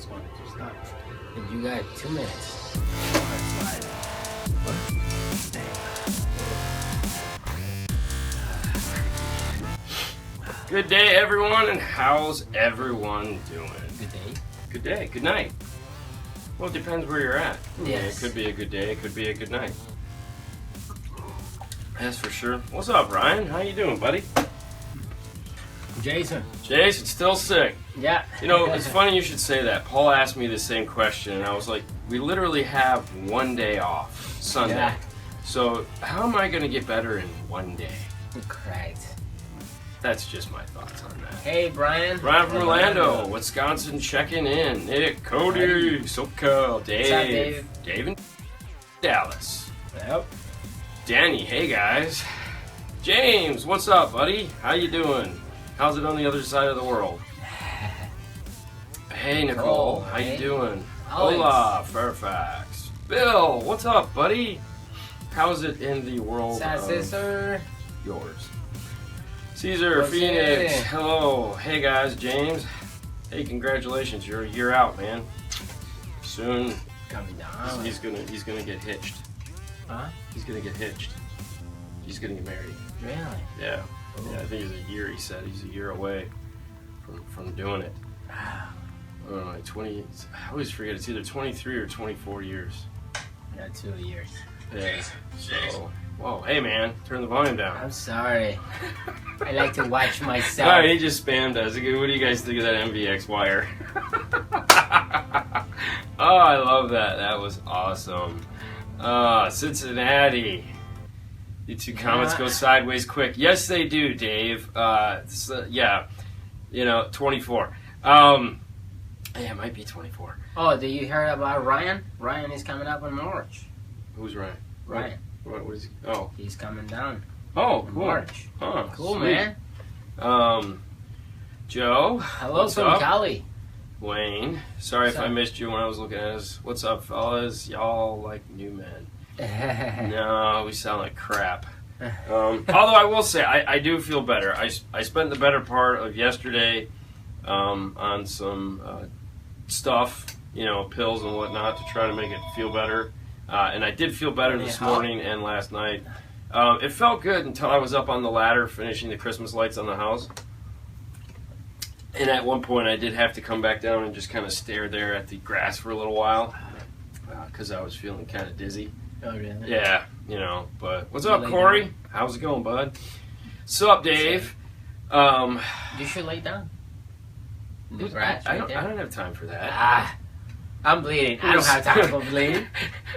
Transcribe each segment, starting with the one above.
wanted to start. And you got 2 minutes. Good day, everyone, and how's everyone doing? Good day. Good day. Good night. Well, it depends where you're at. Yes. It could be a good day. It could be a good night. That's for sure. What's up, Ryan? How you doing, buddy? Jason. Jason's still sick. Yeah. You know, it's funny you should say that. Paul asked me the same question, and I was like, we literally have 1 day off, Sunday. Yeah. So how am I going to get better in 1 day? Correct. That's just my thoughts on that. Hey, Brian. Brian from Orlando, Wisconsin, checking in. Nick, Cody, SoCal, Dave. What's up, Dave? Dave in Dallas. Yep. Danny, hey guys. James, what's up, buddy? How you doing? How's it on the other side of the world? Hey, Nicole, how you doing? Alex. Hola, Fairfax. Bill, what's up, buddy? How's it in the world of Sister. yours? Caesar, What's Phoenix, it? hello. Hey guys, James. Hey, congratulations, you're a year out, man. Soon Coming down. he's gonna get hitched. Huh? He's gonna get hitched. He's gonna get married. Really? Yeah. Yeah, I think he's a year, he said. He's a year away from doing it. I don't know, like 20, I always forget, it's either 23 or 24 years. Yeah, 2 years. Yeah, so, whoa, hey man, turn the volume down. I'm sorry. I like to watch myself. Alright, he just spammed us. What do you guys think of that MVX wire? Oh, I love that. That was awesome. Cincinnati. You two comments go sideways quick. Yes, they do, Dave. Yeah, 24. Yeah, it might be 24. Oh, did you hear about Ryan? Ryan is coming up in March. Who's Ryan? Ryan. What is he? Oh. He's coming down Oh, in cool. March. Oh, Cool, sweet. man. Joe. Hello what's from up? Cali. Wayne. Sorry What's if I up? missed you when I was looking at us. What's up, fellas? Y'all like new men. No, we sound like crap. Although I will say, I do feel better. I spent the better part of yesterday on some stuff, pills and whatnot to try to make it feel better. And I did feel better this morning and last night. It felt good until I was up on the ladder finishing the Christmas lights on the house. And at one point I did have to come back down and just kind of stare there at the grass for a little while because I was feeling kind of dizzy. Oh, really? Yeah, but what's up, Corey? How's it going, bud? What's up, Dave? You should lay down. The grass I right there. don't have time for that. I'm bleeding. I don't have time for bleeding.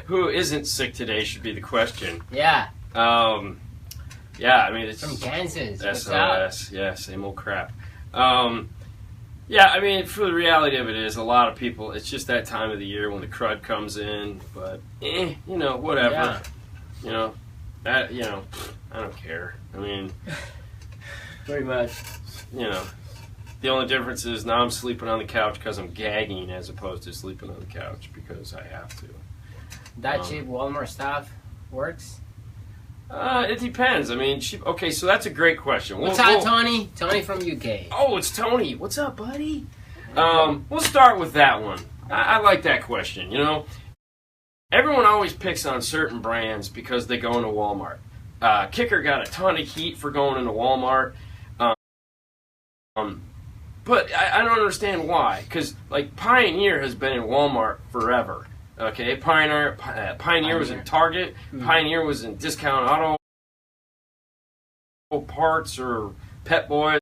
Who isn't sick today should be the question. Yeah. Yeah, I mean, it's From Kansas. What's up? SOS. Yeah, same old crap. Yeah, I mean, for the reality of it is, a lot of people, it's just that time of the year when the crud comes in, but, whatever. Yeah. I don't care. I mean, Pretty much. the only difference is now I'm sleeping on the couch because I'm gagging as opposed to sleeping on the couch because I have to. That cheap Walmart stuff works? It depends. I mean, okay, so that's a great question. What's up, Tony? Tony from UK. Oh, it's Tony. What's up, buddy? We'll start with that one. I like that question. Everyone always picks on certain brands because they go into Walmart. Kicker got a ton of heat for going into Walmart. But I don't understand why. Because, Pioneer has been in Walmart forever. Okay, Pioneer was in Target. Mm-hmm. Pioneer was in Discount Auto Parts or Pet Boys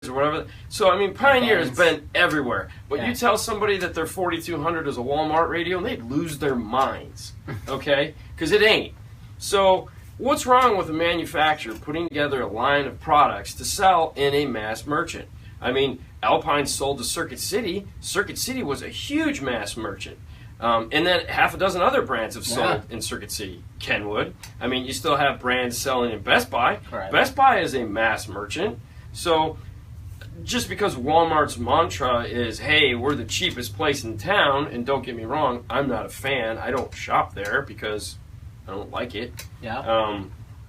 or whatever. So, I mean, Pioneer has been everywhere. But you tell somebody that their 4200 is a Walmart radio, and they'd lose their minds. Okay? Because it ain't. So, what's wrong with a manufacturer putting together a line of products to sell in a mass merchant? I mean, Alpine sold to Circuit City. Circuit City was a huge mass merchant. And then half a dozen other brands have sold in Circuit City. Kenwood. I mean, you still have brands selling in Best Buy. Right. Best Buy is a mass merchant. So just because Walmart's mantra is, hey, we're the cheapest place in town, and don't get me wrong, I'm not a fan. I don't shop there because I don't like it. Yeah.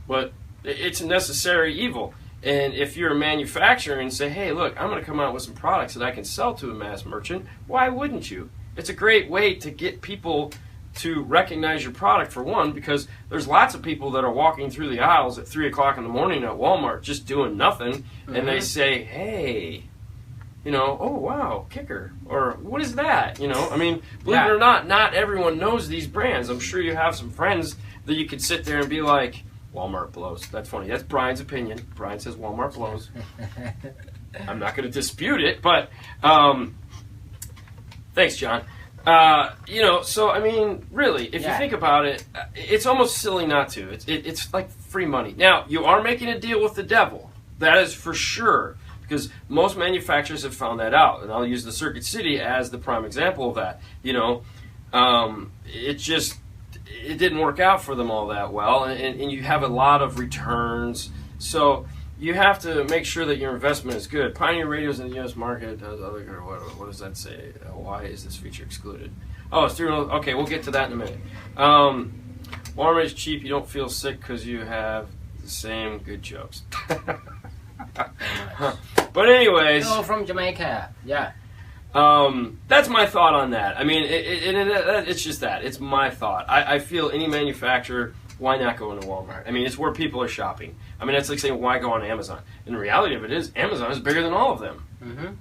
But it's a necessary evil. And if you're a manufacturer and say, hey, look, I'm going to come out with some products that I can sell to a mass merchant, why wouldn't you? It's a great way to get people to recognize your product, for one, because there's lots of people that are walking through the aisles at 3 o'clock in the morning at Walmart just doing nothing, and they say, hey, oh, wow, Kicker, or what is that? I mean, believe it or not everyone knows these brands. I'm sure you have some friends that you could sit there and be like, Walmart blows. That's funny. That's Brian's opinion. Brian says Walmart blows. I'm not going to dispute it, but thanks, John. So I mean, really, if you think about it, it's almost silly not to. It's like free money. Now, you are making a deal with the devil. That is for sure, because most manufacturers have found that out, and I'll use the Circuit City as the prime example of that. It didn't work out for them all that well, and you have a lot of returns. So you have to make sure that your investment is good. Pioneer Radios in the U.S. market does other. What does that say? Why is this feature excluded? Oh, steering. Okay, we'll get to that in a minute. Walmart is cheap. You don't feel sick because you have the same good jokes. But anyways, hello from Jamaica. Yeah. That's my thought on that. I mean, it's just that. It's my thought. I feel any manufacturer, why not go into Walmart? I mean, it's where people are shopping. I mean, that's like saying, why go on Amazon? And the reality of it is, Amazon is bigger than all of them.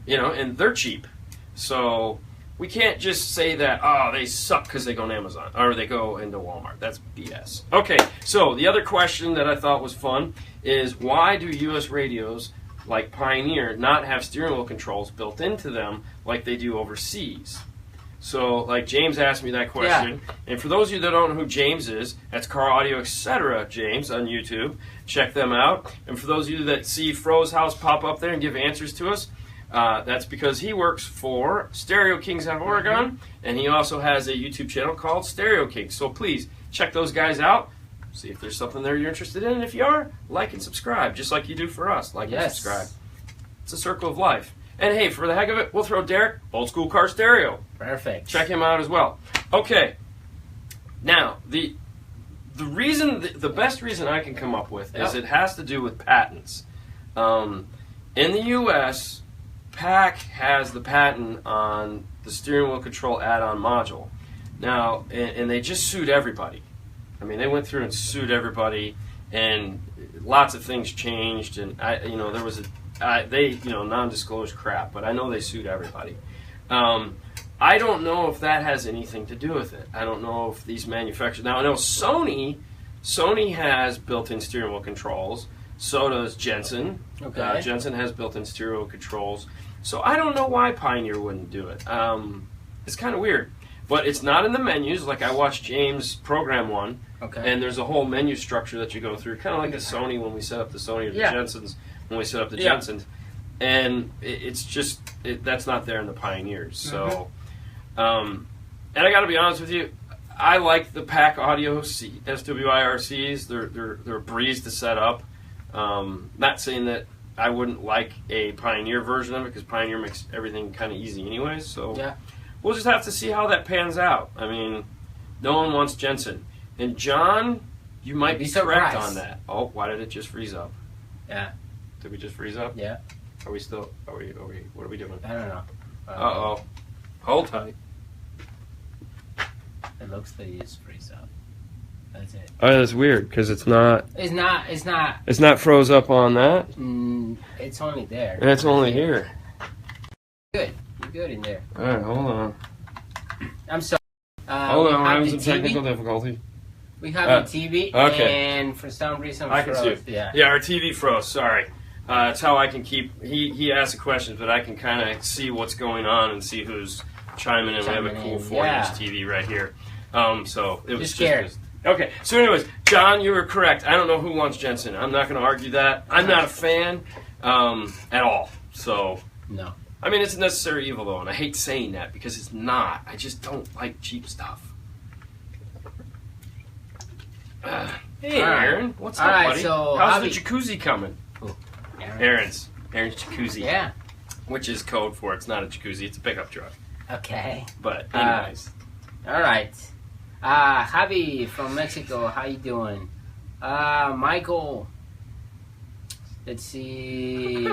And they're cheap. So we can't just say that, they suck because they go on Amazon, or they go into Walmart. That's BS. Okay, so the other question that I thought was fun is, why do U.S. radios like Pioneer not have steering wheel controls built into them like they do overseas? So, like, James asked me that question. Yeah. And for those of you that don't know who James is, that's Car Audio Etc. James on YouTube. Check them out. And for those of you that see Fro's house pop up there and give answers to us, that's because he works for Stereo Kings out of Oregon, and he also has a YouTube channel called Stereo Kings. So please check those guys out. See if there's something there you're interested in. And if you are, like and subscribe, just like you do for us. Like and subscribe. It's a circle of life. And hey, for the heck of it, we'll throw Derek, Old School Car Stereo. Perfect. Check him out as well. Okay. Now, the best reason I can come up with is it has to do with patents. In the U.S., PAC has the patent on the steering wheel control add-on module. Now, and they just sued everybody. I mean, they went through and sued everybody, and lots of things changed, and there was non-disclosed crap, but I know they sued everybody. I don't know if that has anything to do with it. I don't know if these manufacturers. Now I know Sony has built-in steering wheel controls. So does Jensen. Okay. Jensen has built-in steering wheel controls. So I don't know why Pioneer wouldn't do it. It's kind of weird. But it's not in the menus. Like, I watched James program one, and there's a whole menu structure that you go through, kind of like the Sony when we set up the Sony, or the Jensens when we set up the Jensens. And it's just, that's not there in the Pioneers. So, and I got to be honest with you, I like the PAC Audio SWIRCs. They're a breeze to set up. Not saying that I wouldn't like a Pioneer version of it, because Pioneer makes everything kind of easy anyways. So we'll just have to see how that pans out. I mean, no one wants Jensen. And John, you might be correct on that. Oh, why did it just freeze up? Yeah. Did we just freeze up? Yeah. Are we still? Are we? What are we doing? I don't know. Uh-oh. Hold tight. It looks like it's freeze up. That's it. Oh, that's weird, because it's not. It's not. It's not froze up on that. It's only there. And it's only here. Good. You're good in there. All right, hold on. I'm sorry. Hold on, we're having some technical difficulty. We have the TV, and for some reason, I can see it. Yeah, our TV froze. Sorry. That's how I can keep. He asks the questions, but I can kind of see what's going on and see who's chiming in. We have a cool 4-inch TV right here. So it was just. Okay, so anyways, John, you were correct. I don't know who wants Jensen. I'm not going to argue that. I'm not a fan at all. So no. I mean, it's a necessary evil, though, and I hate saying that because it's not. I just don't like cheap stuff. Hey, Aaron. What's up, buddy? So how's the jacuzzi coming? Ooh, Aaron's jacuzzi. Yeah. Which is code for it's not a jacuzzi, it's a pickup truck. Okay. But anyways. All right. Javi from Mexico, how you doing? Michael Let's see.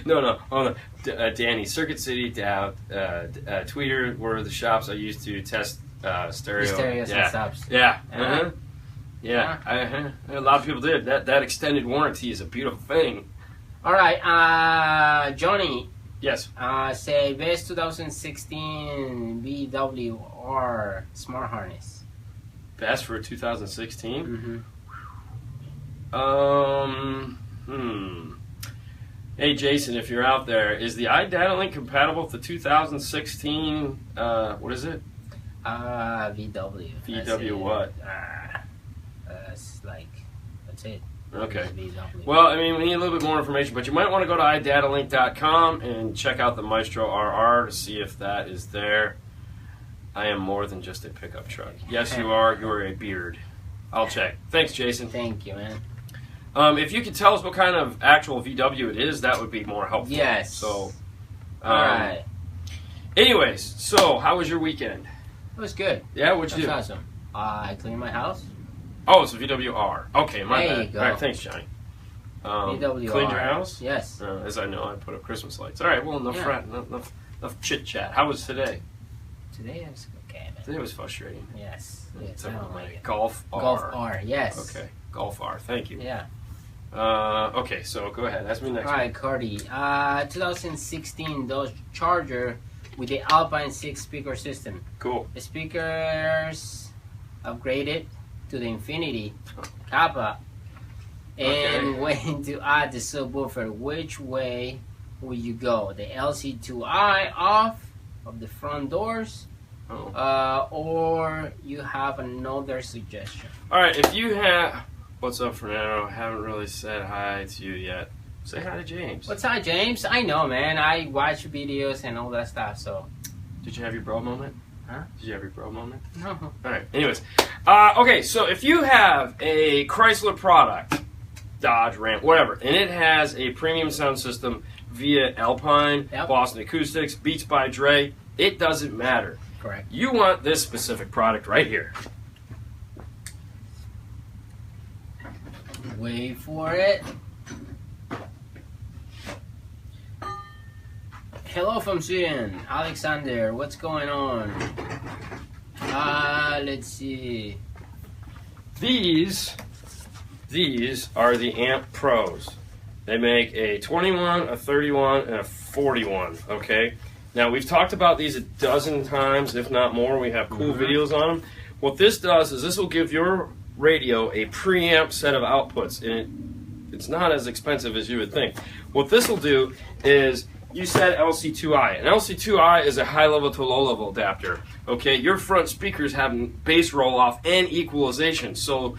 No. Oh, no. Danny, Circuit City, Tweeter were the shops I used to test stereo. Stereos and subs. Yeah. Yeah. A lot of people did. That extended warranty is a beautiful thing. All right, Johnny. Yes. Say best 2016 VWR smart harness. Best for 2016? Mm-hmm. Hey Jason, if you're out there, is the iData Link compatible with the 2016? What is it? VW. VW what? That's it. Okay. VW. Well, I mean, we need a little bit more information, but you might want to go to idatalink.com and check out the Maestro RR to see if that is there. I am more than just a pickup truck. Yes, you are. You are a beard. I'll check. Thanks, Jason. Thank you, man. If you could tell us what kind of actual VW it is, that would be more helpful. Yes. So, all right. Anyways, so how was your weekend? It was good. Yeah, what'd you do? Awesome. I cleaned my house. Oh, it's a VWR. Okay, my There bad. you go. All right, thanks, Johnny. VWR. Cleaned your house? Yes. As I know, I put up Christmas lights. All right, well, enough chit chat. How was today? Today was okay, man. Today was frustrating. Yes. It's I don't like it. Golf R. Golf R. Yes. Okay, Golf R. Thank you. Yeah. Okay, so go ahead. Ask me next. All right, Cardi. 2016 Dodge Charger with the Alpine 6 speaker system. Cool. The speakers upgraded to the Infinity Kappa. And when to add the subwoofer, which way will you go? The LC2I off of the front doors? Or you have another suggestion? All right, if you have... What's up, Fernando? I haven't really said hi to you yet. Say hi to James. What's up, James? I know, man. I watch videos and all that stuff, so... Did you have your bro moment? Huh? Did you have your bro moment? No. All right, anyways. Okay, so if you have a Chrysler product, Dodge, Ram, whatever, and it has a premium sound system via Alpine, Boston Acoustics, Beats by Dre, it doesn't matter. Correct. You want this specific product right here. Wait for it. Hello from Sweden, Alexander. What's going on? Let's see. These are the Amp Pros. They make a 21, a 31, and a 41, okay? Now, we've talked about these a dozen times, if not more. We have cool videos on them. What this does is this will give your radio a preamp set of outputs, and it's not as expensive as you would think. What this will do is, you said LC2I. An LC2I is a high-level to low-level adapter, okay? Your front speakers have bass roll-off and equalization, so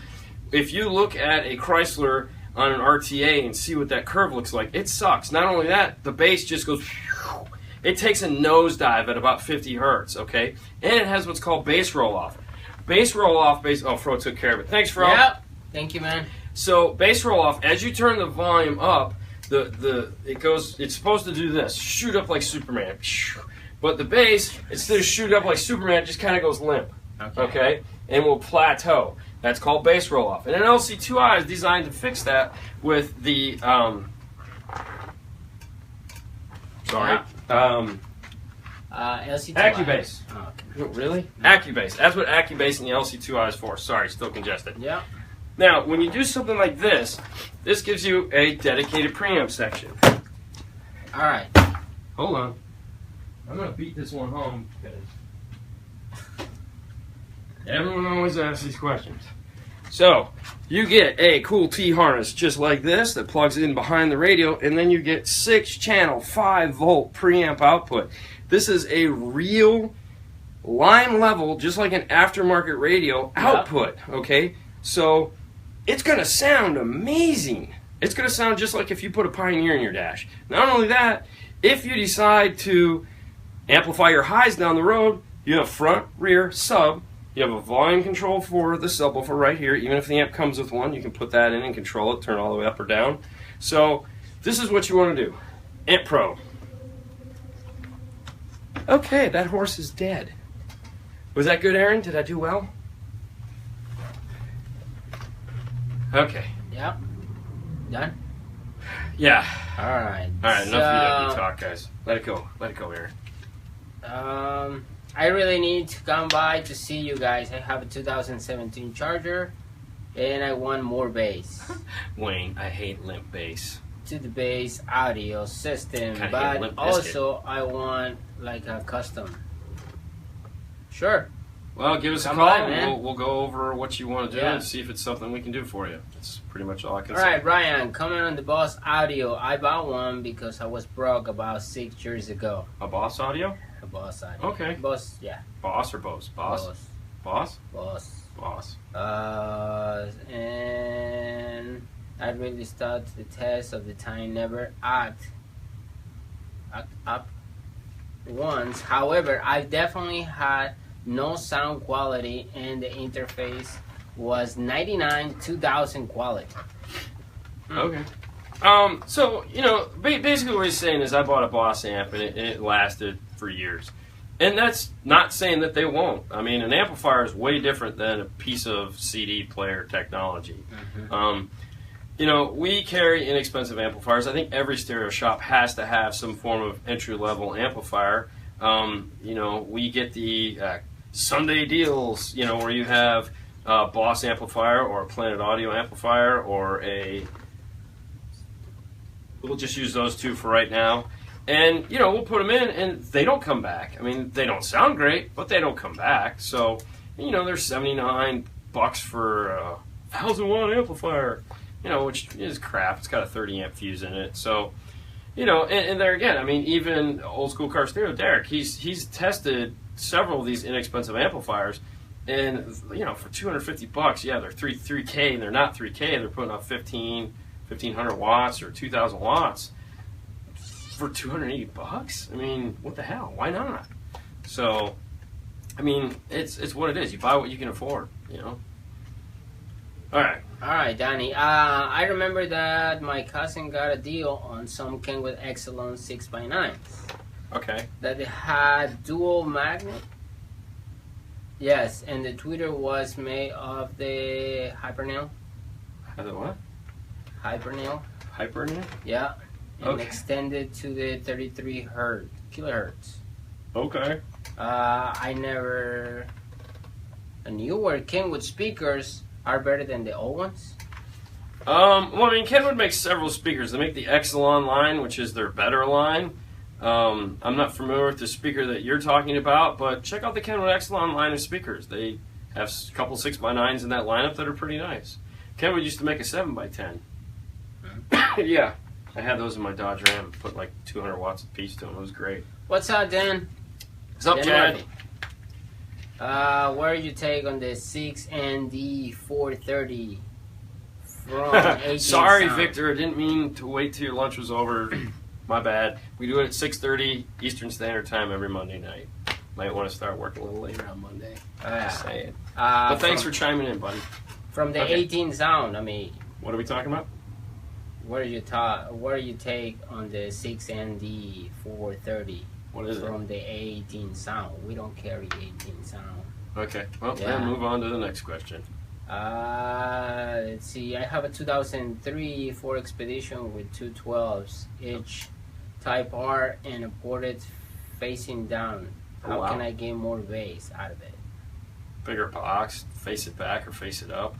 if you look at a Chrysler on an RTA and see what that curve looks like, it sucks. Not only that, the bass just goes... It takes a nosedive at about 50 hertz, okay? And it has what's called bass roll-off. Bass roll-off, oh, Fro took care of it. Thanks, Fro. Yep. Thank you, man. So, bass roll-off, as you turn the volume up, it's supposed to do this, shoot up like Superman. But the bass, instead of shoot up like Superman, it just kind of goes limp, okay? And will plateau. That's called bass roll-off. And an LC2I is designed to fix that with the, LC2I. Acubase. Oh, okay. Really? Acubase. That's what Acubase and the LC2I is for. Sorry, still congested. Yeah. Now, when you do something like this, this gives you a dedicated preamp section. All right. Hold on. I'm going to beat this one home because everyone always asks these questions. So, you get a cool T-harness just like this that plugs in behind the radio, and then you get 6-channel, 5-volt preamp output. This is a real line level, just like an aftermarket radio output, okay? So, it's going to sound amazing. It's going to sound just like if you put a Pioneer in your dash. Not only that, if you decide to amplify your highs down the road, you have front, rear, sub. You have a volume control for the subwoofer right here. Even if the amp comes with one, you can put that in and control it, turn it all the way up or down. So this is what you want to do. Amp Pro. Okay, that horse is dead. Was that good, Aaron? Did I do well? Okay. Yep. Done? Yeah. All right. All right. Enough UW talk, guys. Let it go. Let it go, Aaron. I really need to come by to see you guys. I have a 2017 Charger, and I want more bass. Wayne, I hate limp bass. To the bass audio system, Kinda but Limp Bizkit. also I want like a custom. Sure. Well, give us a Come call. by, man. We'll go over what you want to do Yeah. and see if it's something we can do for you. That's pretty much all I can All say. right, Brian, comment on the Boss Audio. I bought one because I was broke about 6 years ago. A Boss Audio? A Boss Audio. Okay. Boss, yeah. Boss or Bose? Boss? Boss? Boss. Boss. And I really stood the test of the time, never act up once. However, I definitely had no sound quality, and the interface was 99 2000 quality. Okay. So, basically what he's saying is I bought a Boss amp and it lasted for years. And that's not saying that they won't. I mean, an amplifier is way different than a piece of CD player technology. We carry inexpensive amplifiers. I think every stereo shop has to have some form of entry-level amplifier. We get the Sunday deals, where you have a Boss amplifier or a Planet Audio amplifier or we'll just use those two for right now. And, we'll put them in and they don't come back. I mean, they don't sound great, but they don't come back. So, they're $79 for a 1,000-watt amplifier, which is crap. It's got a 30 amp fuse in it. So, and there again, I mean, even old school car stereo Derek, he's tested several of these inexpensive amplifiers, and for $250, yeah, they're 3K, and they're not 3K. They're putting up 1,500 watts or 2,000 watts for $280. I mean, what the hell? Why not? So, I mean, it's what it is. You buy what you can afford. All right, Danny. I remember that my cousin got a deal on some Kenwood Exelon 6x9s. Okay. That it had dual magnet. Yes, and the tweeter was made of the Hypernail. The what? Hypernail. Hypernail? Yeah. And Okay. extended to the 33 kilohertz. Okay. I never knew where Kenwood speakers are better than the old ones. Kenwood makes several speakers. They make the Exelon line, which is their better line. I'm not familiar with the speaker that you're talking about, but check out the Kenwood Exelon line of speakers. They have a couple 6x9s in that lineup that are pretty nice. Kenwood used to make a 7x10. Yeah, I had those in my Dodge Ram. Put like 200 watts a piece to them. It was great. What's up, Dan? What's up, Chad? Where you take on the 6ND 430 from 18 Sorry, sound? Victor. I didn't mean to wait till your lunch was over. My bad. We do it at 6:30 Eastern Standard Time every Monday night. Might want to start working a little later on Monday. Just saying. But thanks for chiming in, buddy. From the Okay. 18 sound, I mean, What are we talking about? where you take on the 6ND 430 What is it? from the 18 sound? We don't carry 18 sound. Okay. Well, Yeah. then move on to the next question. Let's see. I have a 2003 Ford Expedition with two 12s, each Type R and a ported facing down. How wow. can I get more bass out of it? Bigger box, face it back or face it up.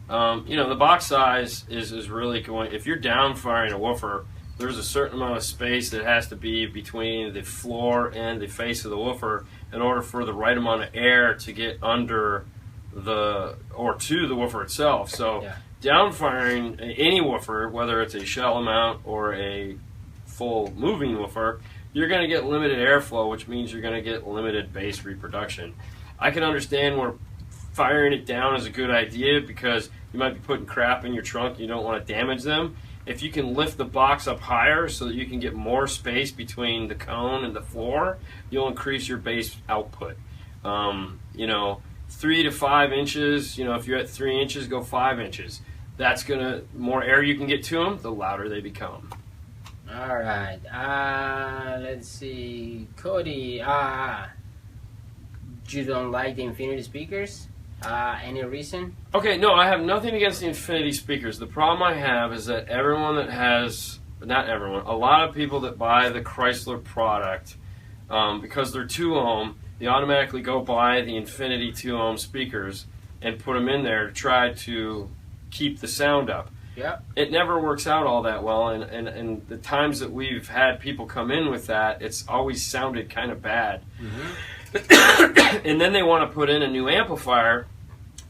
The box size is really going. If you're down firing a woofer, there's a certain amount of space that has to be between the floor and the face of the woofer in order for the right amount of air to get under to the woofer itself. So Yeah. down firing any woofer, whether it's a shell mount or a full moving woofer, you're going to get limited airflow, which means you're going to get limited bass reproduction. I can understand where firing it down is a good idea because you might be putting crap in your trunk and you don't want to damage them. If you can lift the box up higher so that you can get more space between the cone and the floor, you'll increase your bass output. 3 to 5 inches, if you're at 3 inches, go 5 inches. That's more air you can get to them, the louder they become. All right. Let's see. Cody, you don't like the Infinity speakers? Any reason? Okay, no, I have nothing against the Infinity speakers. The problem I have is that everyone that has not everyone, a lot of people that buy the Chrysler product, because they're 2 ohm, they automatically go buy the Infinity 2 ohm speakers and put them in there to try to keep the sound up. Yeah. It never works out all that well, and the times that we've had people come in with that, it's always sounded kind of bad. Mm-hmm. And then they want to put in a new amplifier,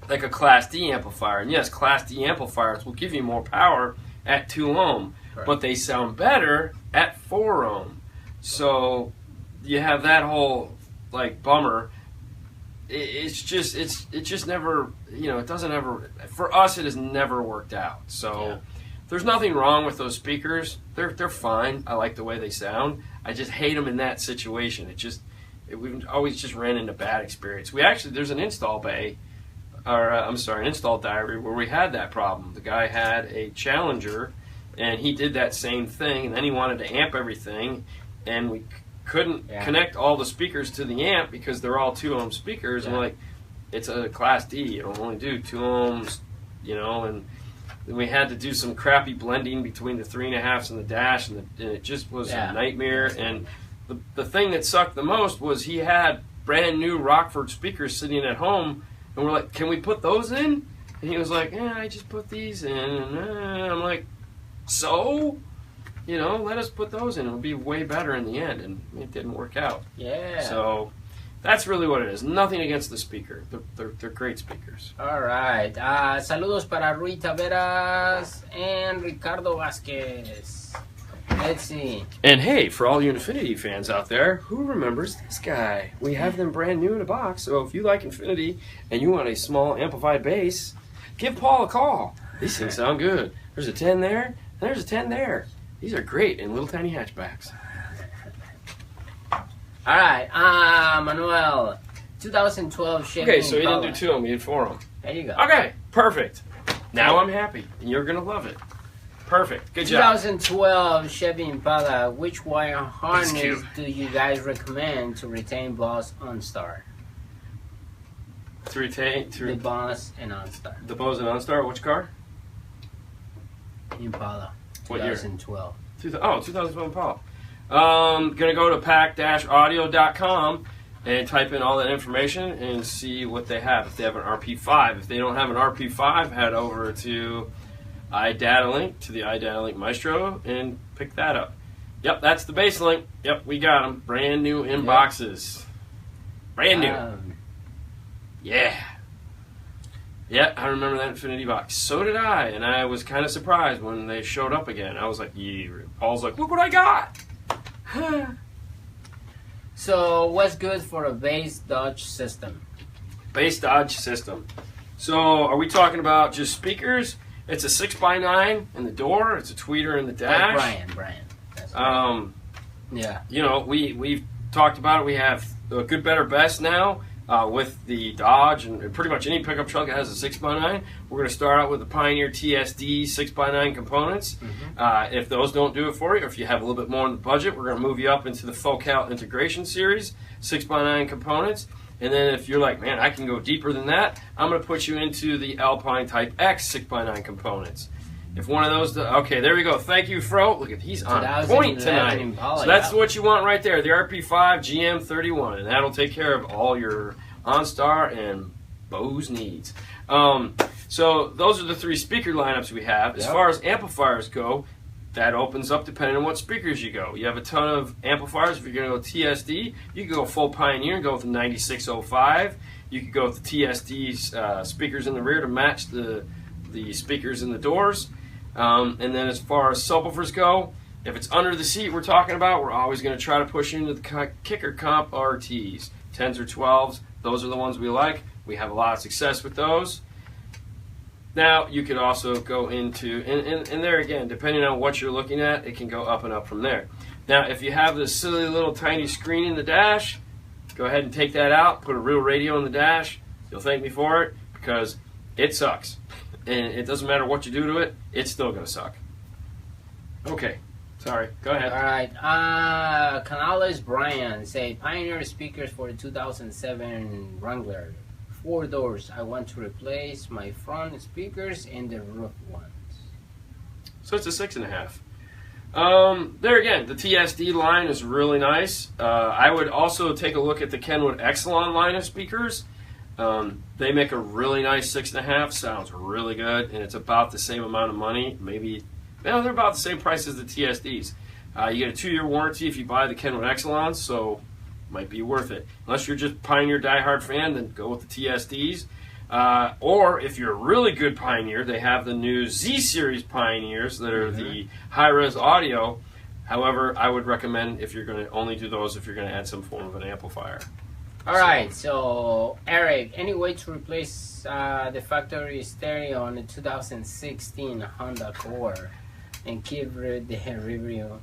like a Class D amplifier. And yes, Class D amplifiers will give you more power at 2 ohm, right, but they sound better at 4 ohm. So you have that whole like bummer. It just never, it doesn't ever, for us it has never worked out. So yeah, there's nothing wrong with those speakers. They're fine. I like the way they sound. I just hate them in that situation. We've always just ran into bad experience. There's an install bay, an install diary where we had that problem. The guy had a Challenger and he did that same thing, and then he wanted to amp everything, and we couldn't connect all the speakers to the amp because they're all 2 ohm speakers. And we're like, it's a Class D, it'll only do 2 ohms, and then we had to do some crappy blending between the 3.5s and the dash, and it just was a nightmare. And the thing that sucked the most was he had brand new Rockford speakers sitting at home, and we're like, can we put those in? And he was like, I just put these in. And I'm like, so? Let us put those in. It'll be way better in the end, and it didn't work out. Yeah. So that's really what it is. Nothing against the speaker. They're great speakers. All right. Saludos para Rui Taveras and Ricardo Vasquez. Let's see. And hey, for all you Infinity fans out there, who remembers this guy? We have them brand new in a box, so if you like Infinity and you want a small amplified bass, give Paul a call. These things sound good. There's a 10 there, and there's a 10 there. These are great in little tiny hatchbacks. All right, Manuel, 2012 Chevy. Okay, so you didn't do 2 ohm, you did 4 ohm. There you go. Okay, perfect. Now I'm happy, and you're going to love it. Perfect, good job. 2012 Chevy Impala, which wire harness do you guys recommend to retain Boss OnStar? To retain? The Boss and OnStar. The Bose and OnStar, which car? Impala. What 2012. Year? 2012 Impala. Gonna go to pack-audio.com and type in all that information and see what they have. If they have an RP5, if they don't have an RP5, head over to iDataLink, to the iDataLink Maestro, and pick that up. Yep, that's the base link. Yep, we got them, brand new in boxes. Brand new. Yeah. Yeah, I remember that Infinity box. So did I, and I was kind of surprised when they showed up again. I was like, yeah. Paul's like, look what I got! So, what's good for a bass dodge system? Bass dodge system. So, are we talking about just speakers? It's a 6x9 in the door. It's a tweeter in the dash. Brian. That's yeah. We've talked about it. We have a good, better, best now. With the Dodge and pretty much any pickup truck that has a 6x9, we're going to start out with the Pioneer TSD 6x9 components. Mm-hmm. If those don't do it for you, or if you have a little bit more in the budget, we're going to move you up into the Focal Integration Series 6x9 components. And then if you're like, man, I can go deeper than that, I'm going to put you into the Alpine Type X 6x9 components. If one of those, okay, there we go. Thank you, Fro. Look at he's on point tonight. So that's what you want right there, the RP5 GM31, and that'll take care of all your OnStar and Bose needs. So those are the 3 speaker lineups we have. As far as amplifiers go, that opens up depending on what speakers you go. You have a ton of amplifiers. If you're going to go TSD, you can go full Pioneer and go with the 9605. You could go with the TSD speakers in the rear to match the speakers in the doors. And then as far as subwoofers go, if it's under the seat we're talking about, we're always going to try to push into the kicker comp RTs. 10s or 12s, those are the ones we like. We have a lot of success with those. Now, you could also go into, and there again, depending on what you're looking at, it can go up and up from there. Now, if you have this silly little tiny screen in the dash, go ahead and take that out, put a real radio in the dash. You'll thank me for it, because it sucks. And it doesn't matter what you do to it, it's still going to suck. Okay, sorry, go ahead. All right, Canales Brian say Pioneer speakers for the 2007 Wrangler. 4 doors. I want to replace my front speakers and the roof ones. So it's a 6.5. There again, the TSD line is really nice. I would also take a look at the Kenwood Exelon line of speakers. They make a really nice 6.5, sounds really good, and it's about the same amount of money. Maybe, they're about the same price as the TSDs. You get a 2-year warranty if you buy the Kenwood Exelons, so might be worth it. Unless you're just Pioneer diehard fan, then go with the TSDs. Or if you're a really good Pioneer, they have the new Z-Series Pioneers that are the high-res audio. However, I would recommend if you're going to only do those if you're going to add some form of an amplifier. All right, so Eric, any way to replace the factory stereo on the 2016 Honda Accord and keep the review?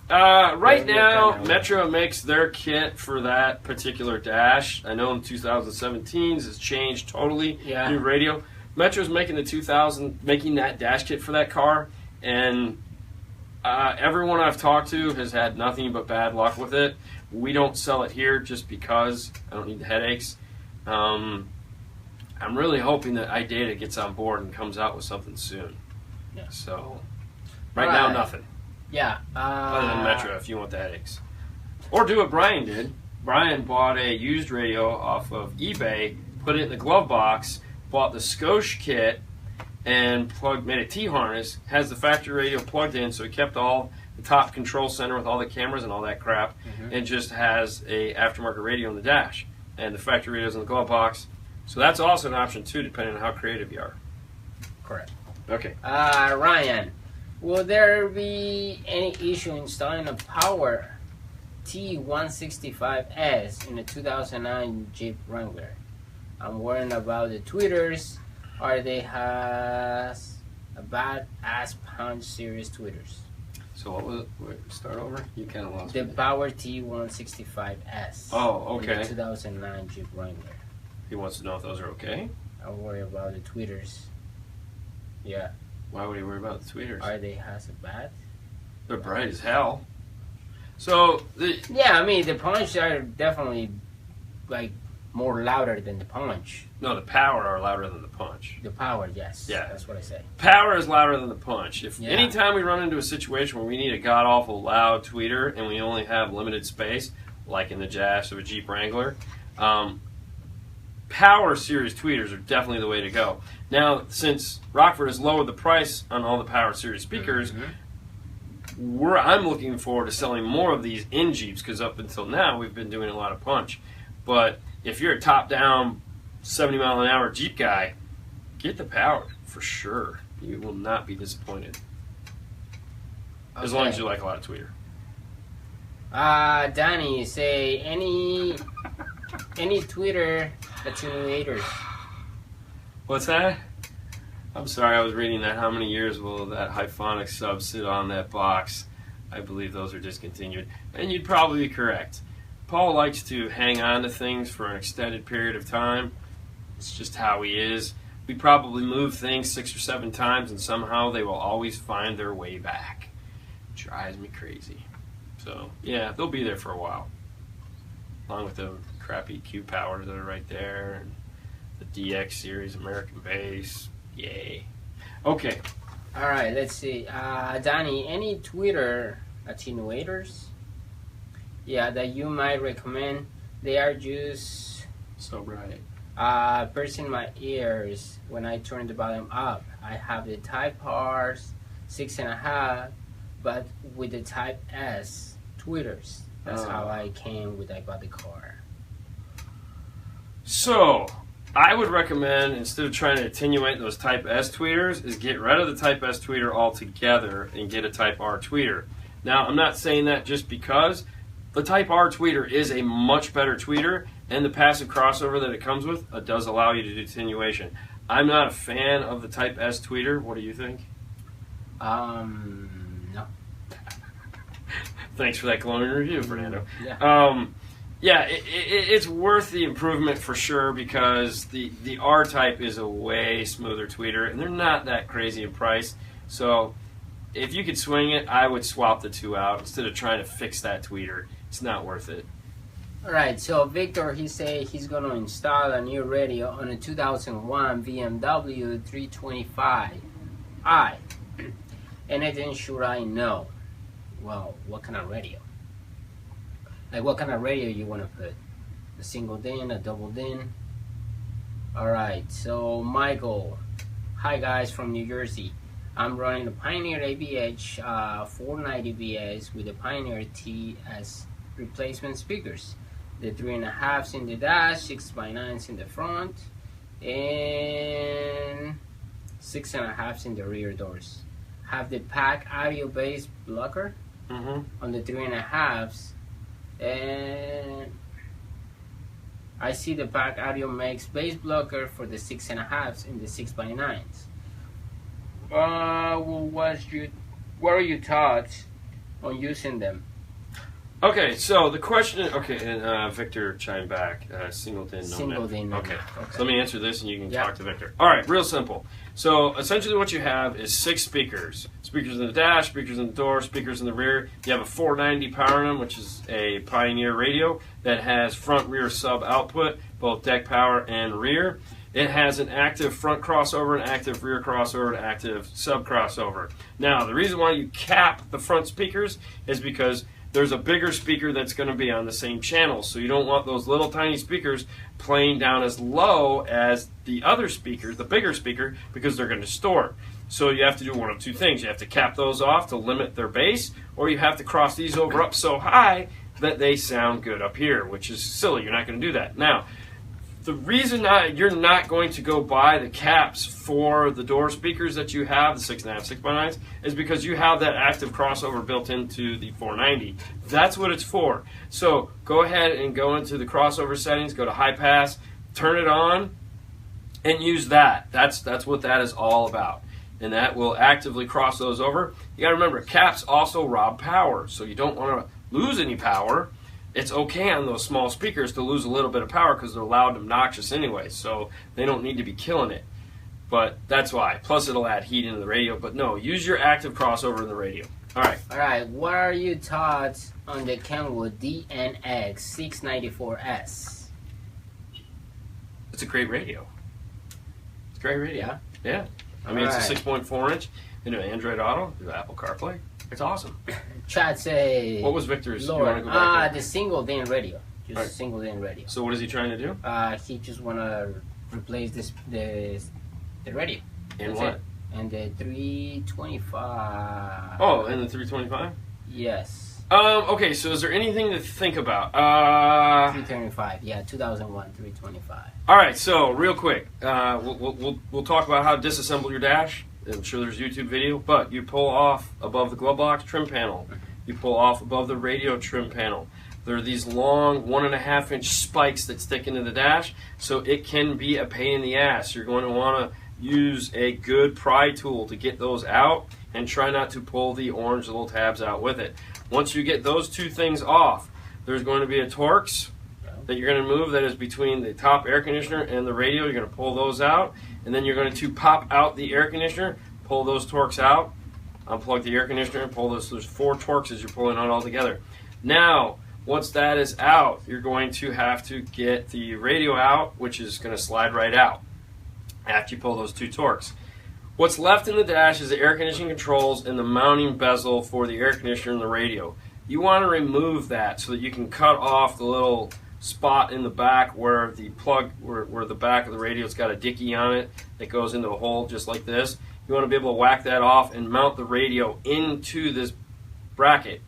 Right now, Metro makes their kit for that particular dash. I know in 2017's has changed totally. Yeah. New radio. Metro's making making that dash kit for that car, and everyone I've talked to has had nothing but bad luck with it. We don't sell it here just because I don't need the headaches. I'm really hoping that iData gets on board and comes out with something soon. Yeah. So, right now, nothing. Yeah. Other than Metro, if you want the headaches. Or do what Brian did. Brian bought a used radio off of eBay, put it in the glove box, bought the Scotia kit, and made a T-harness, has the factory radio plugged in, so he kept all the top control center with all the cameras and all that crap, and just has a aftermarket radio in the dash. And the factory radio's in the glove box. So that's also an option, too, depending on how creative you are. Correct. Okay. Ryan, will there be any issue installing a Power T165S in the 2009 Jeep Wrangler? I'm worrying about the tweeters. Or they has a bad ass punch series tweeters. So what was it? Wait, start over? You kind of lost the me. Power T165S. Oh, okay. In the 2009 Jeep Wrangler. He wants to know if those are okay? I worry about the tweeters. Yeah. Why would he worry about the tweeters? Are they has a bad? They're bright as hell. So yeah, I mean the punch are definitely like more louder than the punch. No, the power are louder than the punch. The power, yes. Yeah. That's what I say. Power is louder than the punch. If anytime we run into a situation where we need a god-awful loud tweeter and we only have limited space, like in the Jazz or a Jeep Wrangler, Power Series tweeters are definitely the way to go. Now, since Rockford has lowered the price on all the Power Series speakers, I'm looking forward to selling more of these in Jeeps, because up until now we've been doing a lot of punch. But if you're a top-down 70-mile-an-hour Jeep guy, get the Power for sure. You will not be disappointed. As long as you like a lot of tweeter. Danny, say any tweeter attenuators. What's that? I'm sorry, I was reading that. How many years will that Hyphonic sub sit on that box? I believe those are discontinued. And you'd probably be correct. Paul likes to hang on to things for an extended period of time. It's just how he is. We probably move things 6 or 7 times, and somehow they will always find their way back. It drives me crazy. So, yeah, they'll be there for a while. Along with the crappy Q Powers that are right there, and the DX series American bass. Yay. Okay. All right, let's see. Danny, any tweeter attenuators? Yeah, that you might recommend. They are just so bright. Piercing my ears when I turn the volume up. I have the Type R 6.5, but with the Type S tweeters. That's how I came with I bought the car. So, I would recommend, instead of trying to attenuate those Type S tweeters, is get rid of the Type S tweeter altogether and get a Type R tweeter. Now, I'm not saying that just because the Type R tweeter is a much better tweeter, and the passive crossover that it comes with does allow you to do attenuation. I'm not a fan of the Type S tweeter. What do you think? No. Thanks for that glowing review, Fernando. Yeah. It's worth the improvement for sure, because the R-Type is a way smoother tweeter, and they're not that crazy in price. So if you could swing it, I would swap the two out instead of trying to fix that tweeter. It's not worth it. All right, so Victor, he said he's going to install a new radio on a 2001 BMW 325i. Anything should I know? well, what kind of radio? Like, what kind of radio you want to put? A single DIN, a double DIN? Alright, so Michael. Hi guys from New Jersey. I'm running a Pioneer ABH 490 VS with a Pioneer T as replacement speakers. The 3.5s in the dash, 6x9s in the front, and 6.5s in the rear doors. Have the pack audio bass blocker on the 3.5s, and I see the pack audio makes bass blocker for the 6.5s and the 6x9s. What are your thoughts on using them? Okay, so the question is, and Victor chimed back, single DIN, no Single DIN, no Okay, net. so let me answer this and you can Yeah. talk to Victor. All right, real simple. So essentially what you have is 6 speakers. Speakers in the dash, speakers in the door, speakers in the rear. You have a 490 power in them, which is a Pioneer radio that has front rear sub output, both deck power and rear. It has an active front crossover, an active rear crossover, an active sub crossover. Now, the reason why you cap the front speakers is because there's a bigger speaker that's going to be on the same channel. So you don't want those little tiny speakers playing down as low as the other speakers, the bigger speaker, because they're going to distort. So you have to do one of two things. You have to cap those off to limit their bass, or you have to cross these over up so high that they sound good up here, which is silly. You're not going to do that. Now, the reason you're not going to go buy the caps for the door speakers that you have, the 6.5, 6x9s, is because you have that active crossover built into the 490. That's what it's for. So go ahead and go into the crossover settings, go to high pass, turn it on, and use that. That's what that is all about. And that will actively cross those over. You got to remember, caps also rob power, so you don't want to lose any power. It's okay on those small speakers to lose a little bit of power because they're loud and obnoxious anyway, so they don't need to be killing it. But that's why. Plus, it'll add heat into the radio. But no, use your active crossover in the radio. All right. All right. What are your thoughts on the Kenwood DNX 694S? It's a great radio. It's a great radio. Yeah. I mean, All it's a right. 6.4 inch into Android Auto, through Apple CarPlay. It's awesome. Chat say. What was Victor's? You Lord, want to go back there? the single DIN radio. Just Right. single DIN radio. So what is he trying to do? He just wanna replace the radio. In That's what? it. And the 325. Oh, in the 325? Yes. Okay, so is there anything to think about? 325. Yeah, 2001 325. All right, so real quick, we'll talk about how to disassemble your dash. I'm sure there's a YouTube video, but you pull off above the glove box trim panel. You pull off above the radio trim panel. There are these long 1.5 inch spikes that stick into the dash, so it can be a pain in the ass. You're going to want to use a good pry tool to get those out, and try not to pull the orange little tabs out with it. Once you get those two things off, there's going to be a Torx that you're going to move that is between the top air conditioner and the radio. You're going to pull those out, and then you're going to pop out the air conditioner, pull those Torx out, unplug the air conditioner, and pull those. There's 4 Torxes you're pulling on all together. Now, once that is out, you're going to have to get the radio out, which is going to slide right out after you pull those 2 Torx. What's left in the dash is the air conditioning controls and the mounting bezel for the air conditioner and the radio. You want to remove that so that you can cut off the little spot in the back where the plug, where the back of the radio's got a dicky on it that goes into a hole just like this. You want to be able to whack that off and mount the radio into this bracket.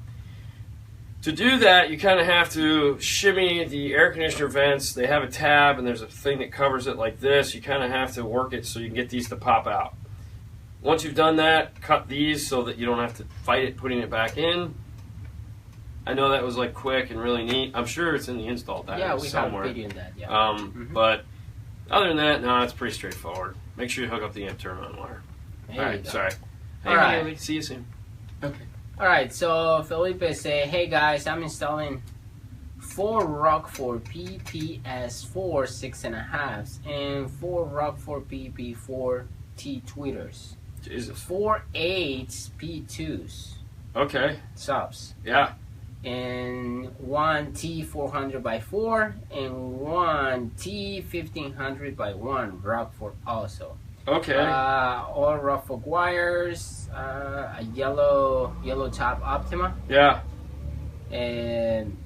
To do that, you kind of have to shimmy the air conditioner vents. They have a tab and there's a thing that covers it like this. You kind of have to work it so you can get these to pop out. Once you've done that, cut these so that you don't have to fight it putting it back in. I know that was like quick and really neat. I'm sure it's in the install diagram somewhere. Yeah, we have a video in that, yeah. But other than that, no, it's pretty straightforward. Make sure you hook up the amp turn-on wire. There All you right, go. sorry. Hey, All right. Haley, see you soon. Alright, so Felipe say, hey guys, I'm installing 4 Rockford PPS4 6.5s and 4 Rockford PP4 T tweeters. Jesus. 4 8s P2s Okay. subs. Yeah. And 1 T400x4 and 1 T1500x1 Rockford also. Okay. All ruffled wires, a yellow top Optima. Yeah. And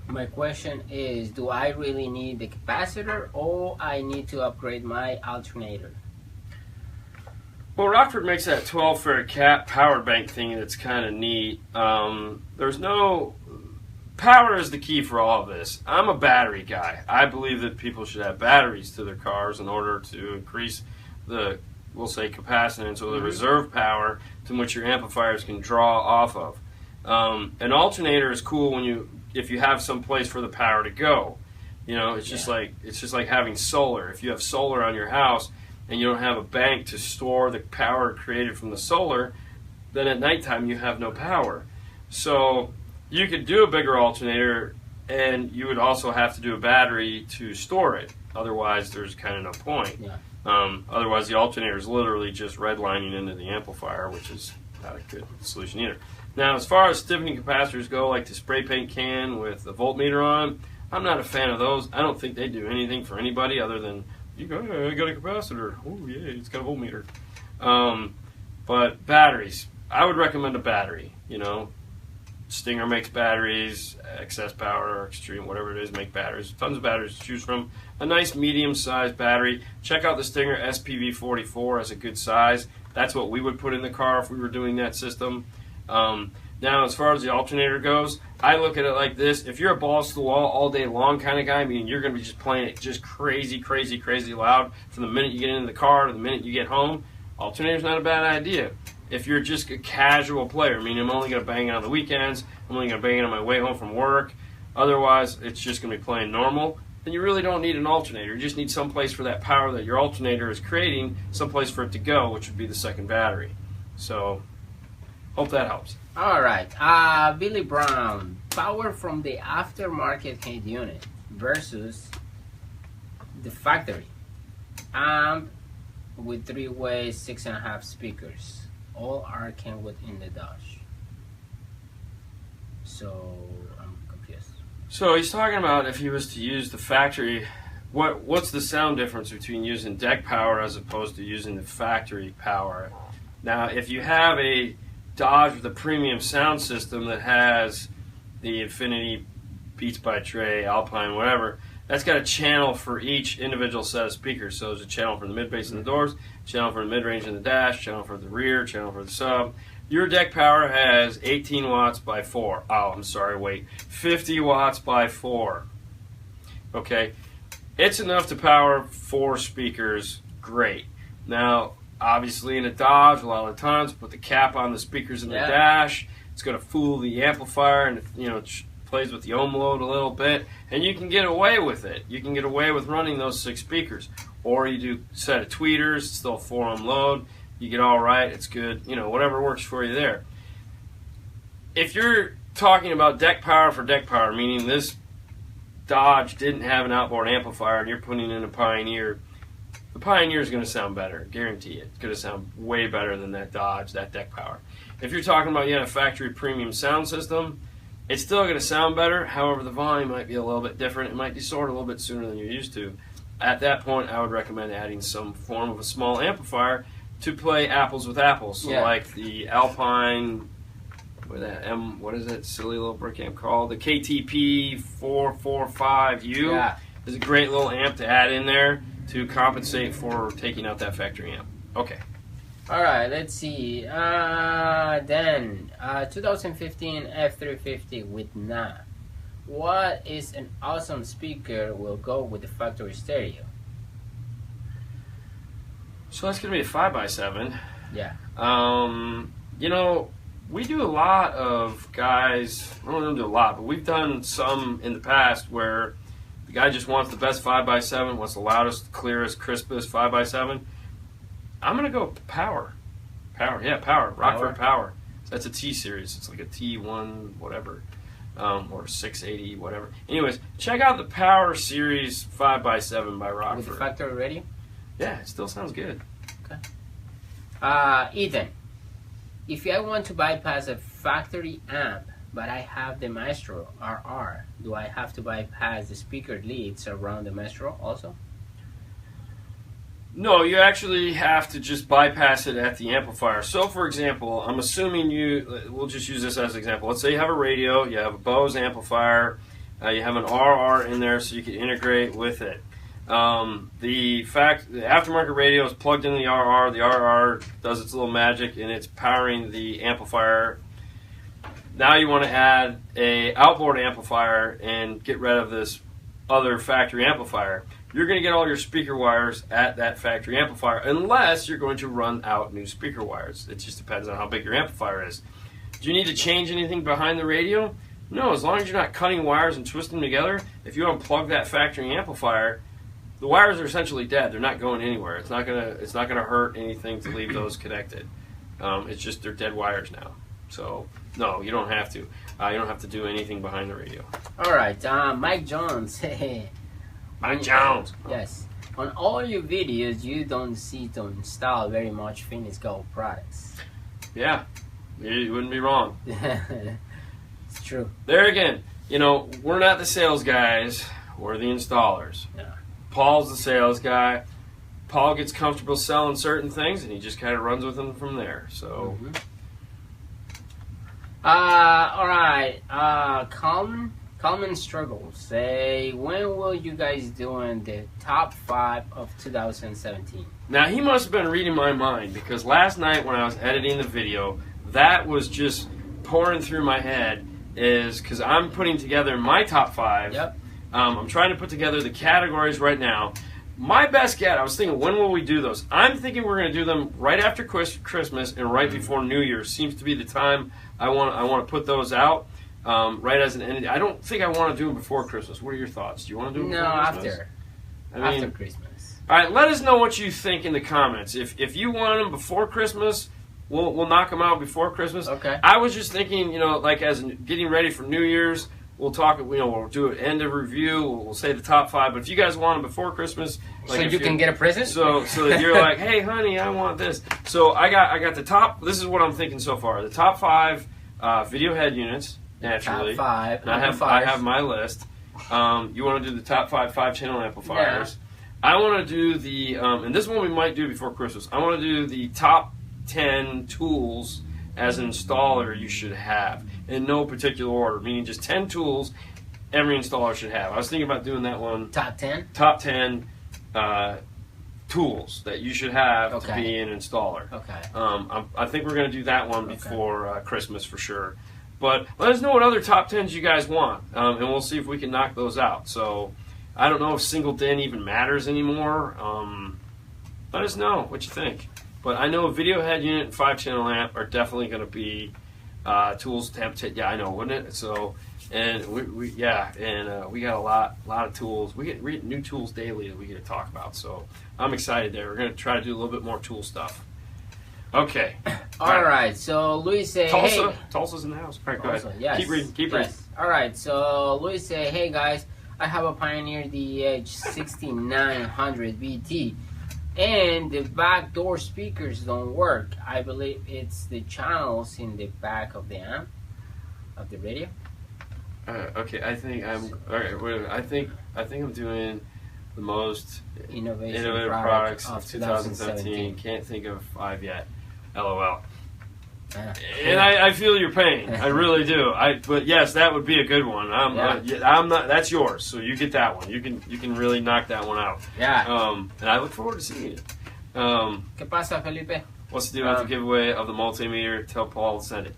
my question is, do I really need the capacitor, or I need to upgrade my alternator? Well, Rockford makes that 12 farad cap power bank thing that's kind of neat. There's no... Power is the key for all of this. I'm a battery guy. I believe that people should have batteries to their cars in order to increase the, we'll say, capacitance or the reserve power to which your amplifiers can draw off of. An alternator is cool if you have some place for the power to go. You know, it's just like having solar. If you have solar on your house and you don't have a bank to store the power created from the solar, then at nighttime you have no power. So you could do a bigger alternator, and you would also have to do a battery to store it. Otherwise, there's kind of no point. Yeah. Otherwise, the alternator is literally just redlining into the amplifier, which is not a good solution either. Now, as far as stiffening capacitors go, like the spray paint can with the voltmeter on, I'm not a fan of those. I don't think they do anything for anybody other than, I got a capacitor. Oh, yeah, it's got a voltmeter. But batteries, I would recommend a battery, you know. Stinger makes batteries, Excess Power, Extreme, whatever it is, make batteries. Tons of batteries to choose from. A nice medium-sized battery. Check out the Stinger SPV44 as a good size. That's what we would put in the car if we were doing that system. Now, as far as the alternator goes, I look at it like this. If you're a balls to the wall all day long kind of guy, meaning you're going to be just playing it just crazy, crazy, crazy loud from the minute you get into the car to the minute you get home, alternator's not a bad idea. If you're just a casual player, meaning I'm only going to bang it on the weekends, I'm only going to bang it on my way home from work, otherwise it's just going to be playing normal, then you really don't need an alternator. You just need some place for that power that your alternator is creating, some place for it to go, which would be the second battery. So, hope that helps. All right. Billy Brown, power from the aftermarket head unit versus the factory amp with 3-way 6.5 speakers. All are kenwood in the dash. So I'm confused. So he's talking about if he was to use the factory, what's the sound difference between using deck power as opposed to using the factory power? Now, if you have a Dodge with a premium sound system that has the Infinity, Beats by Trey, Alpine, whatever, that's got a channel for each individual set of speakers. So there's a channel for the mid-bass in the doors, channel for the mid-range in the dash, channel for the rear, channel for the sub. Your deck power has 18 watts by 4. Oh, I'm sorry, wait. 50 watts by 4. Okay. It's enough to power 4 speakers. Great. Now, obviously in a Dodge, a lot of the times, put the cap on the speakers in the dash. It's going to fool the amplifier, and it plays with the ohm load a little bit, and you can get away with it. You can get away with running those 6 speakers. Or you do a set of tweeters, it's still a 4 ohm load, you get all right, it's good, whatever works for you there. If you're talking about deck power for deck power, meaning this Dodge didn't have an outboard amplifier and you're putting in a Pioneer, the Pioneer is going to sound better, guarantee it. It's going to sound way better than that Dodge, that deck power. If you're talking about a factory premium sound system, it's still going to sound better. However, the volume might be a little bit different. It might distort a little bit sooner than you're used to. At that point, I would recommend adding some form of a small amplifier to play apples with apples. So like the Alpine, what is it, silly little brick amp called? The KTP 445U is a great little amp to add in there to compensate for taking out that factory amp. Okay. All right, let's see. Then 2015 F350 with NA. What is an awesome speaker will go with the factory stereo? So that's going to be a 5x7. Yeah. We do a lot of guys, I don't do a lot, but we've done some in the past where the guy just wants the best 5x7, wants the loudest, clearest, crispest 5x7. I'm going to go power. Power. Rockford Power. So that's a T series. It's like a T1 whatever. Or 680, whatever. Anyways, check out the Power Series 5x7 by Rockford. With the factory radio? Yeah, it still sounds good. Okay. Ethan, if I want to bypass a factory amp, but I have the Maestro RR, do I have to bypass the speaker leads around the Maestro also? No, you actually have to just bypass it at the amplifier. So, for example, I'm assuming we'll just use this as an example. Let's say you have a radio, you have a Bose amplifier, you have an RR in there so you can integrate with it. The aftermarket radio is plugged into the RR does its little magic and it's powering the amplifier. Now you want to add a outboard amplifier and get rid of this other factory amplifier. You're going to get all your speaker wires at that factory amplifier unless you're going to run out new speaker wires. It just depends on how big your amplifier is. Do you need to change anything behind the radio? No, as long as you're not cutting wires and twisting them together. If you unplug that factory amplifier, the wires are essentially dead. They're not going anywhere. It's not gonna hurt anything to leave those connected. It's just they're dead wires now. So no, you don't have to. You don't have to do anything behind the radio. All right, Mike Jones. Mike Jones. Yes. On all your videos, you don't see to install very much finished gold products. Yeah, you wouldn't be wrong. It's true. There again, we're not the sales guys. We're the installers. Yeah. Paul's the sales guy. Paul gets comfortable selling certain things, and he just kind of runs with them from there. So. Mm-hmm. All right. Common struggles. Say, when will you guys doing the top 5 of 2017? Now, he must have been reading my mind because last night when I was editing the video, that was just pouring through my head because I'm putting together my top 5. Yep. I'm trying to put together the categories right now. My best guess, I was thinking, when will we do those? I'm thinking we're going to do them right after Christmas and right before New Year's. Seems to be the time I want to put those out. Right as an end. I don't think I want to do them before Christmas. What are your thoughts? Do you want to do them before Christmas? After Christmas. All right, let us know what you think in the comments. If you want them before Christmas, we'll knock them out before Christmas. Okay. I was just thinking, like as getting ready for New Year's, we'll talk. We'll do an end of review. We'll say the top 5. But if you guys want them before Christmas, so you can get a present. So that you're like, hey, honey, I want this. So I got the top. This is what I'm thinking so far. The top 5 video head units. Naturally, top 5. And I have my list. You want to do the top 5 5-channel amplifiers. Yeah. I want to do the, and this one we might do before Christmas. I want to do the top 10 tools as an installer you should have in no particular order, meaning just 10 tools every installer should have. I was thinking about doing that one. Top 10? Top 10 tools that you should have to be an installer. Okay. I think we're going to do that one before Christmas for sure. But let us know what other top 10s you guys want, and we'll see if we can knock those out. So I don't know if single DIN even matters anymore. Let us know what you think. But I know a video head unit and 5-channel amp are definitely going to be tools. Yeah, I know, wouldn't it? So, and we got a lot of tools. We get new tools daily that we get to talk about. So I'm excited there. We're going to try to do a little bit more tool stuff. Okay. All right. So Luis say, Tulsa. hey. Tulsa's in the house. All right, go ahead. Yes. Keep reading. All right. So Luis say, hey guys, I have a Pioneer DH 6900 BT, and the back door speakers don't work. I believe it's the channels in the back of the amp of the radio. Okay. I think I'm. All right. Wait a minute. I think I'm doing the most innovative products of 2017. Can't think of 5 yet. LOL. And I feel your pain. I really do. But yes, that would be a good one. I'm not. That's yours. So you get that one. You can really knock that one out. Yeah. And I look forward to seeing it. ¿Qué pasa, Felipe? What's the deal with the giveaway of the multimeter? Tell Paul to send it.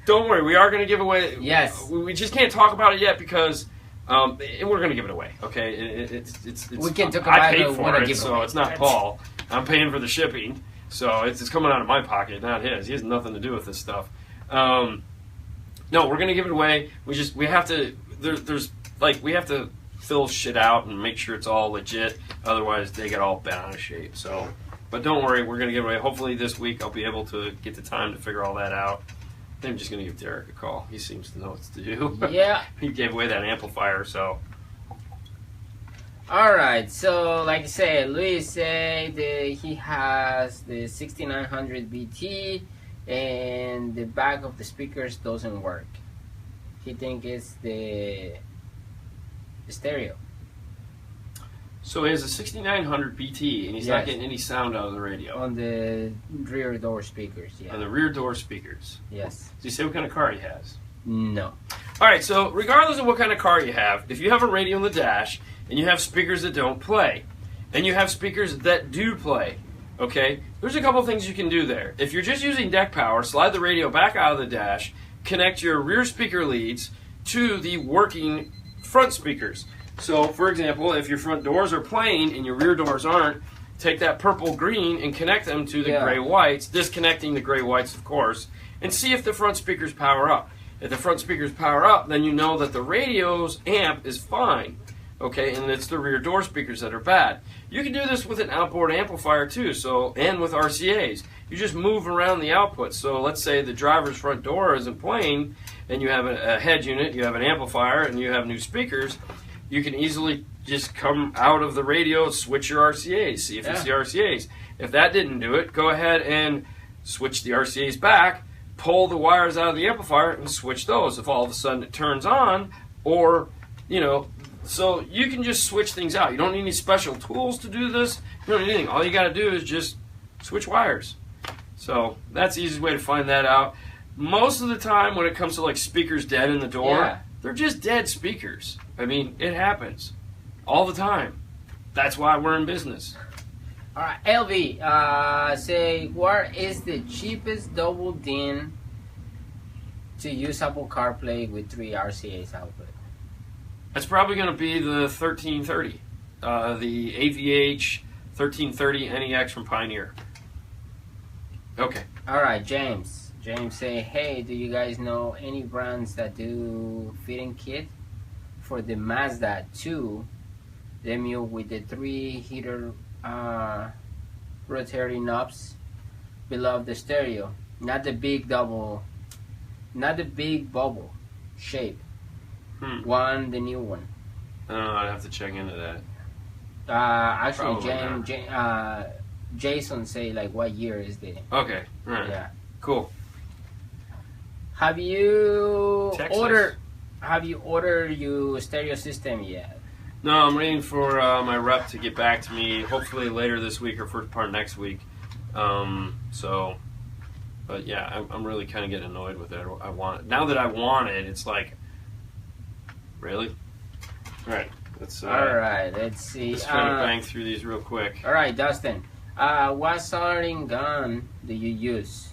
Don't worry. We are going to give away. Yes. We just can't talk about it yet because. We're going to give it away, okay? It's we can talk about I paid for it, so it's not Paul. I'm paying for the shipping, so it's coming out of my pocket, not his. He has nothing to do with this stuff. No, we're going to give it away. We have to. We have to fill shit out and make sure it's all legit. Otherwise, they get all bent out of shape. So, but don't worry, we're going to give it away. Hopefully, this week I'll be able to get the time to figure all that out. I'm just going to give Derek a call. He seems to know what to do. Yeah. He gave away that amplifier, so. All right. So, like I said, Luis said that he has the 6900 BT and the back of the speakers doesn't work. He thinks it's the stereo. So he has a 6900 BT, and he's not getting any sound out of the radio. On the rear door speakers, yeah. On the rear door speakers. Yes. Does he say what kind of car he has? No. All right, so regardless of what kind of car you have, if you have a radio in the dash, and you have speakers that don't play, and you have speakers that do play, okay, there's a couple things you can do there. If you're just using deck power, slide the radio back out of the dash, connect your rear speaker leads to the working front speakers. So, for example, if your front doors are playing and your rear doors aren't, take that purple-green and connect them to the gray-whites, disconnecting the gray-whites, of course, and see if the front speakers power up. If the front speakers power up, then you know that the radio's amp is fine, okay, and it's the rear door speakers that are bad. You can do this with an outboard amplifier, too, and with RCAs. You just move around the outputs. So let's say the driver's front door isn't playing, and you have a head unit, you have an amplifier, and you have new speakers. You can easily just come out of the radio, switch your RCAs, see if it's the RCAs. If that didn't do it, go ahead and switch the RCAs back, pull the wires out of the amplifier, and switch those if all of a sudden it turns on, or, so you can just switch things out. You don't need any special tools to do this. You don't need anything. All you got to do is just switch wires. So that's the easiest way to find that out. Most of the time when it comes to like speakers dead in the door, they're just dead speakers. I mean, it happens all the time. That's why we're in business. All right, LV, say, what is the cheapest double DIN to use Apple CarPlay with 3 RCAs output? That's probably going to be the 1330, the AVH 1330 NEX from Pioneer. Okay. All right, James. James say, hey, do you guys know any brands that do fitting kit for the Mazda 2 Demio with the 3 heater rotary knobs below the stereo? Not the big bubble shape. One, the new one. I'd have to check into that. Actually, Jason say like what year is the? Okay, right. Yeah. Cool. Have you Texas. ordered your stereo system yet? No, I'm waiting for my rep to get back to me. Hopefully later this week or first part next week. But yeah, I'm really kind of getting annoyed with it. Now that I want it, it's like, really? All right. Let's see. Let's try to bang through these real quick. All right, Dustin. What soldering gun do you use?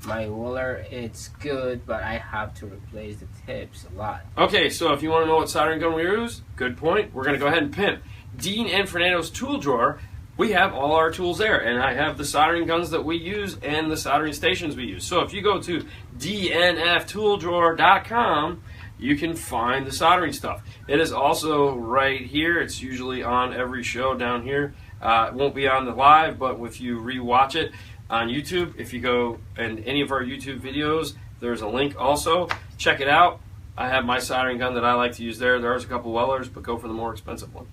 My roller, it's good, but I have to replace the tips a lot. Okay, so if you want to know what soldering gun we use, good point. We're going to go ahead and pimp Dean and Fernando's tool drawer. We have all our tools there, and I have the soldering guns that we use and the soldering stations we use. So if you go to dnftoolddrawer.com, you can find the soldering stuff. It is also right here. It's usually on every show down here. It won't be on the live, but if you rewatch it on YouTube, if you go in any of our YouTube videos, there's a link also. Check it out. I have my soldering gun that I like to use there. There's a couple Wellers, but go for the more expensive one.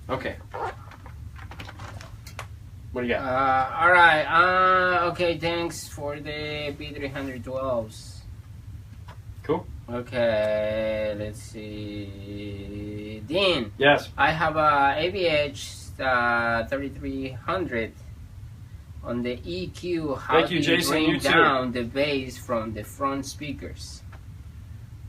Okay. What do you got? All right. Okay, thanks for the B312s. Cool. Okay, let's see. Dean. Yes. I have a AVH 3300 on the EQ. How do you bring down the bass from the front speakers?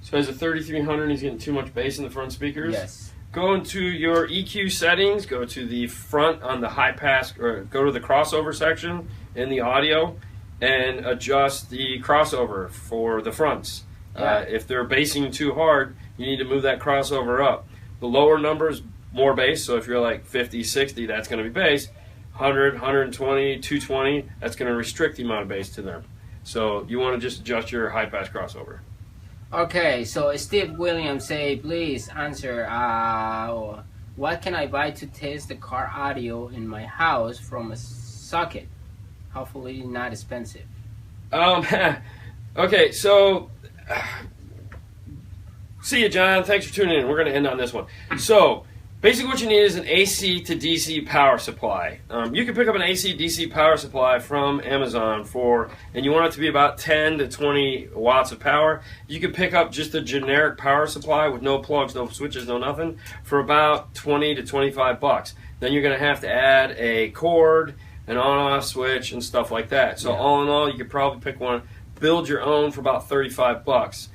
So as a 3300, he's getting too much bass in the front speakers? Yes. Go into your EQ settings, go to the front on the high pass, or go to the crossover section in the audio, and adjust the crossover for the fronts. Yeah. If they're bassing too hard, you need to move that crossover up. The lower numbers, more bass, so if you're like 50, 60, that's going to be bass. 100, 120, 220, that's going to restrict the amount of bass to them. So you want to just adjust your high pass crossover. Okay, so Steve Williams say, please answer, what can I buy to test the car audio in my house from a socket? Hopefully not expensive. Okay, so see you, John. Thanks for tuning in. We're going to end on this one. So Basically what you need is an AC to DC power supply. You can pick up an AC DC power supply from Amazon and you want it to be about 10 to 20 watts of power. You can pick up just a generic power supply with no plugs, no switches, no nothing for about 20 to 25 bucks. Then you're going to have to add a cord, an on-off switch, and stuff like that. So all in all, you could probably pick one, build your own for about 35 bucks.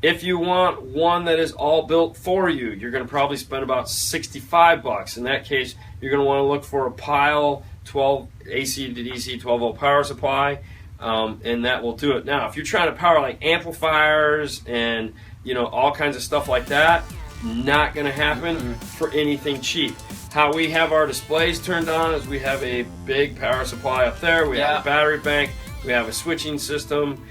If you want one that is all built for you, you're going to probably spend about 65 bucks. In that case, you're going to want to look for a Pile 12 AC to DC 12 volt power supply, and that will do it. Now, if you're trying to power like amplifiers and all kinds of stuff like that, not going to happen for anything cheap. How we have our displays turned on is we have a big power supply up there. We have a battery bank. We have a switching system.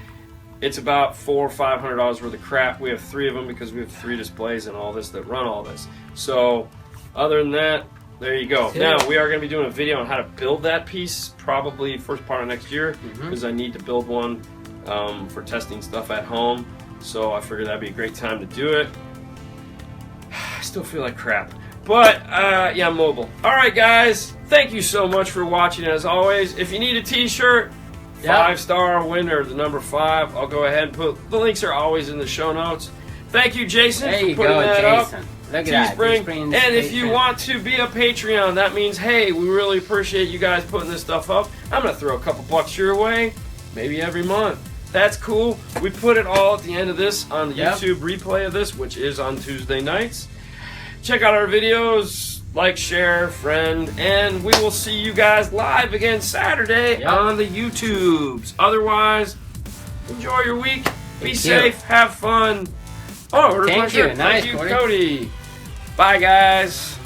It's about $400 or $500 worth of crap. We have 3 of them because we have 3 displays and all this that run all this. So, other than that, there you go. Now, we are going to be doing a video on how to build that piece, probably first part of next year, because I need to build one for testing stuff at home. So, I figured that'd be a great time to do it. I still feel like crap. But, yeah, I'm mobile. Alright, guys. Thank you so much for watching, as always. If you need a t-shirt, 5-star winner, the number 5. I'll go ahead and put the links are always in the show notes. Thank you, Jason, for putting that up. Look at that. Teespring. And if you want to be a Patreon, that means, hey, we really appreciate you guys putting this stuff up. I'm going to throw a couple bucks your way, maybe every month. That's cool. We put it all at the end of this on the YouTube replay of this, which is on Tuesday nights. Check out our videos. Like, share, friend, and we will see you guys live again Saturday on the YouTubes. Otherwise, enjoy your week. Be safe. Have fun. Oh, thank you. Nice, Cody. Bye, guys.